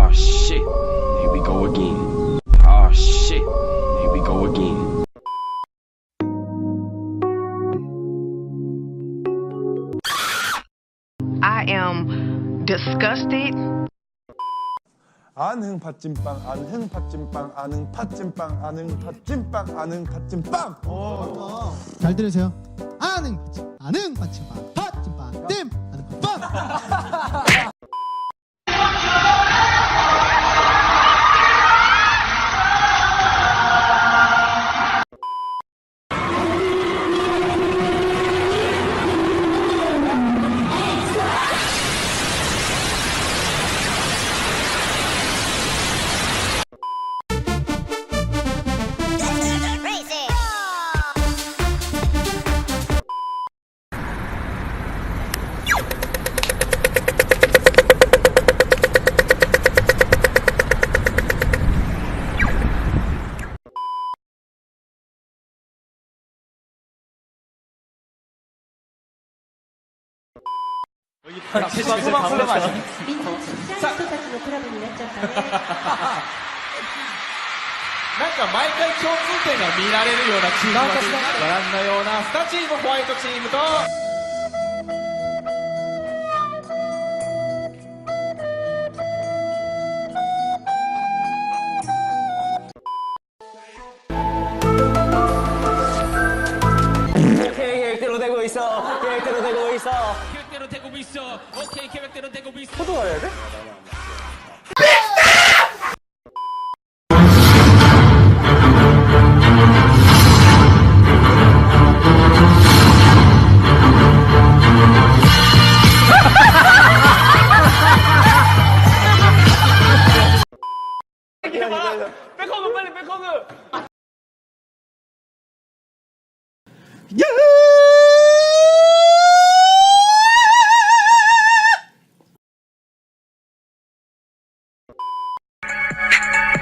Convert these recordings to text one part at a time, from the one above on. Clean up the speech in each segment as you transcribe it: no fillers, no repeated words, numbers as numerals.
Ah shit, here we go again. Ah shit, here we go again. I am disgusted. 안흥 팥찐빵, 안흥 팥찐빵, 안흥 팥찐빵, 안흥 팥찐빵, 안흥 팥찐빵. 잘 들으세요. 아는 받침빵, 받침빵, 땜, 아는 빵.民族志向人たちのクラブになっちゃったね。なんか毎回共通点が見られるようなチームがご覧のような2チームホワイトチームと계획대로 되고 있어. 계획대로 되고 있어. 계획대로 되고 있어. 오케이 계획대로 되고 있어. 포도 말해야 돼? 백허그 빨리 백허그.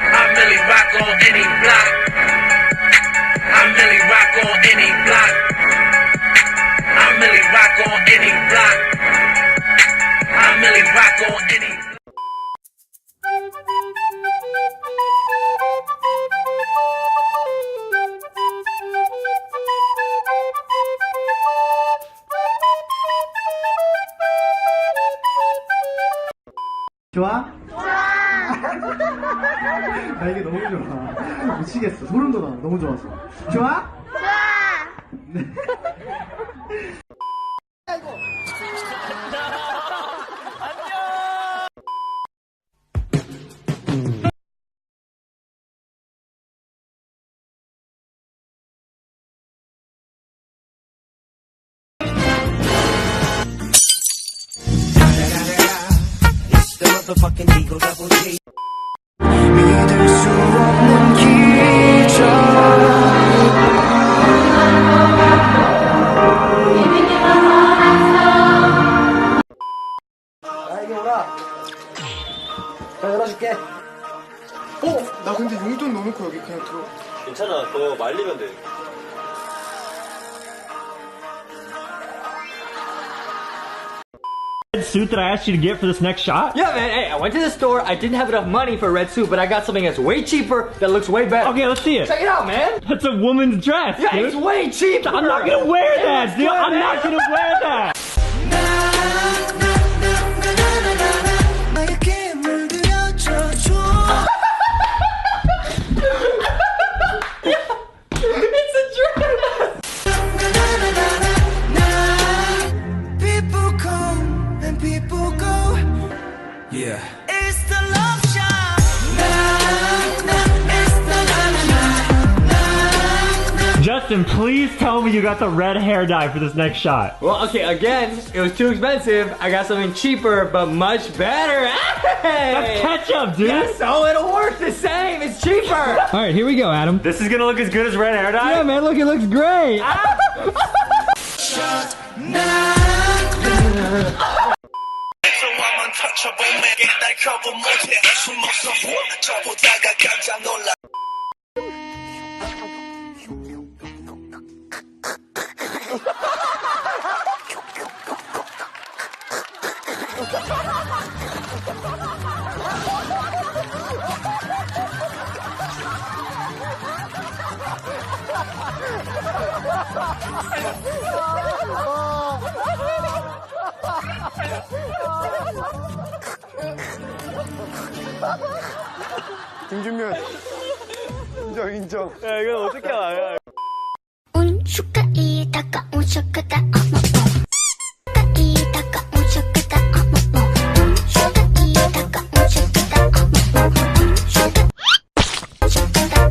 I really rock on any block. I really rock on any block. I really rock on any block. I really rock on any block. 좋아? 나 이게 너무 좋아. 미치겠어. 소름 돋아. 너무 좋아서. 좋아? It's the motherfucking Eagle Double G. 믿을 수 없는 기적. 나에게 오라. 잘 열어줄게. 나 근데 용돈 넣어놓고 여기 그냥 들어. 괜찮아. 너 말리면 돼. Suit that I asked you to get for this next shot? Yeah, man. Hey, I went to the store. I didn't have enough money for a red suit, but I got something that's way cheaper that looks way better. Okay, let's see it. Check it out, man. That's a woman's dress, Yeah, dude. it's way cheaper. I'm not gonna wear that, dude. I'm not gonna wear that. 나에게 물들여줘 줘. It's a dress. People come and people go. Yeah. It's the love shot. It's the love shot. Justin, please tell me you got the red hair dye for this next shot. Well, okay, again, it was too expensive. I got something cheaper, but much better. Hey! That's ketchup, dude. Yeah, so it'll work the same. It's cheaper. All right, here we go, Adam. This is gonna look as good as red hair dye? Yeah, man, look, it looks great. So I'm untouchable, man. 날 거부 못해. 숨어서 저보다가 깜짝 놀라. Ha ha ha! 김준면. 인정. 야, 이건 어떻게 알아? 운슈카이 다가온 슈카다 슈카이 다가온 슈카다 운슈카이 다가온 슈카다 운슈카이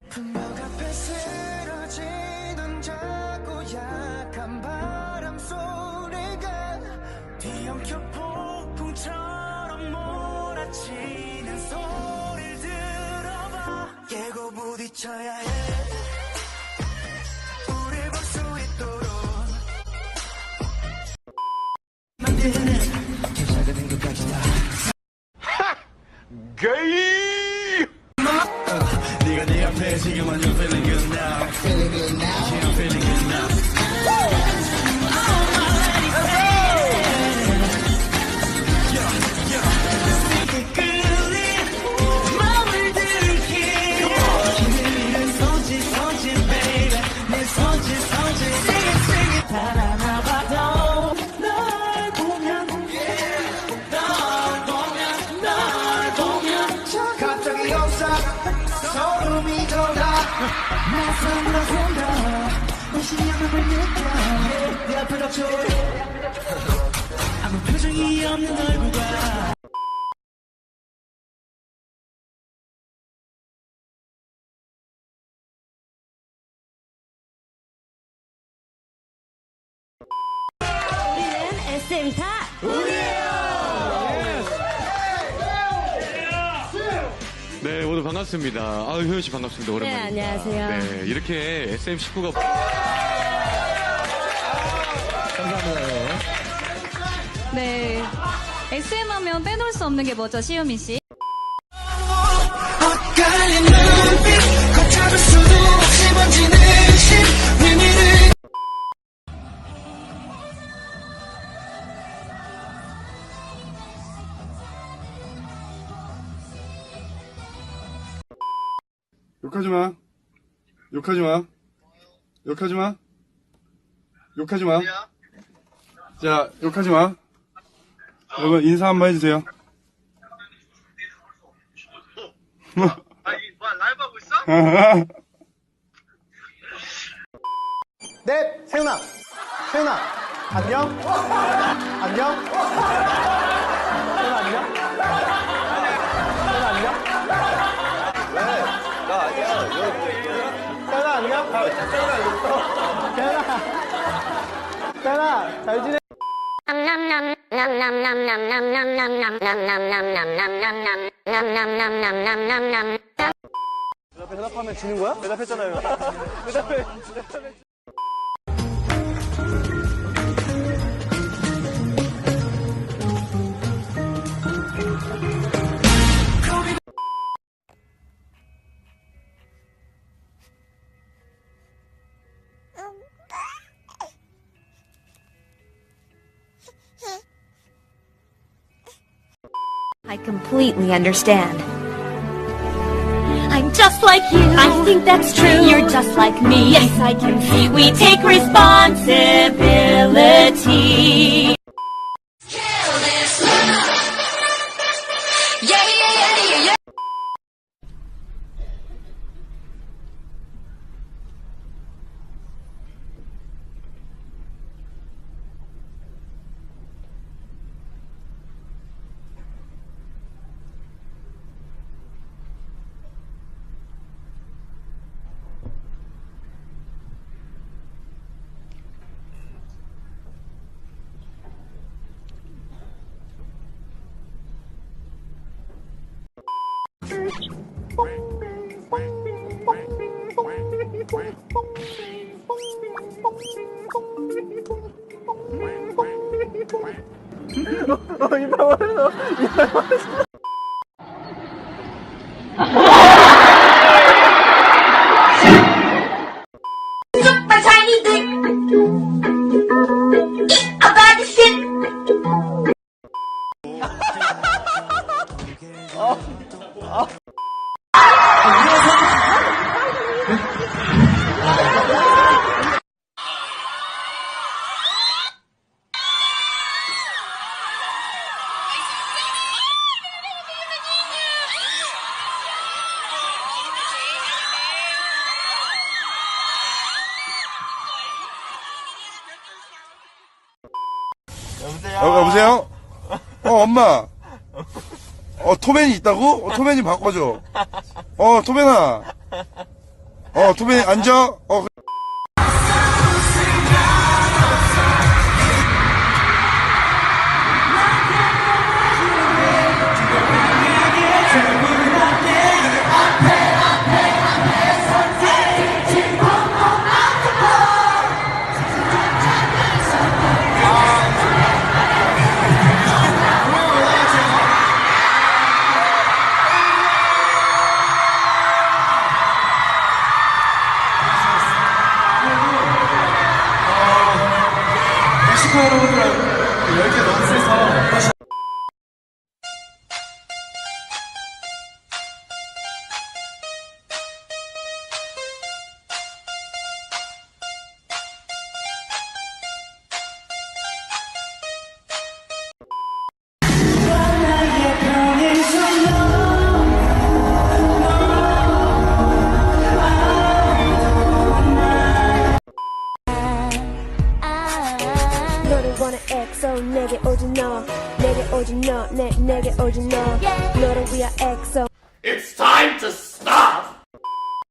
벽 앞에 쓰러지던 작고 약한 바람 소리가 뒤엉켜 폭풍처럼 몰아치는 소리를 들어봐 깨고 부딪혀야 해 우릴 볼 수 있도록 만드는 괜찮은 것까지 다 게이! 네가 내 앞에 지금은 you're feeling good now feeling good now yeah I'm feeling good now 끌린 마음을 들키고 길을 손짓 baby 내 손짓 달아나봐도 널 보면 갑자기 영상 소름이 돋아 낯선 생각 무신념을 느껴 내 앞에 닥쳐 아무 표정이 없는 얼굴과 우리는 SM타 네, 모두 반갑습니다. 효연 씨 반갑습니다. 오랜만에. 네, 안녕하세요. 네, 이렇게 SM 식구가 네. SM 하면 빼놓을 수 없는 게 뭐죠, 시우민 씨? 엇갈린 눈빛 걷잡을 수도 없이 번지는 심의미를 욕하지 마. 욕하지 마. 욕하지 마. 욕하지 마. 자, 욕하지 마. 여러분, 인사 한번 해주세요. 라이브 하고 있어? 네, 세훈아. 세훈아. 안녕? 안녕? 세훈아, 안녕? 세훈아, 안녕? 나 아니야. 세훈아, 안녕? 세훈아, 여기 있어. 세훈아. 세훈아, 잘 지내? 대답하면 지는 거야? 대답했잖아요. 대답해. I completely understand. I'm just like you. I think that's true. You're just like me. Yes, I can see we take responsibility. My tiny dick. Eat a bag of shit. 여보세요? 엄마. 토맨이 있다고? 토맨이 바꿔줘. 토맨아. 토맨이 앉아. 너를 원해 엑소 내게 오지 너 내게 오지 너 내게 오지 너 너를 위한 엑소. It's time to stop!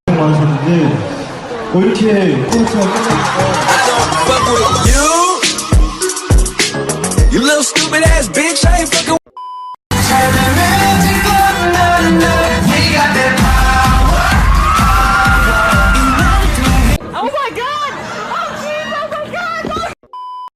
많으셨는데 이렇게 콘서트가 끝났어요.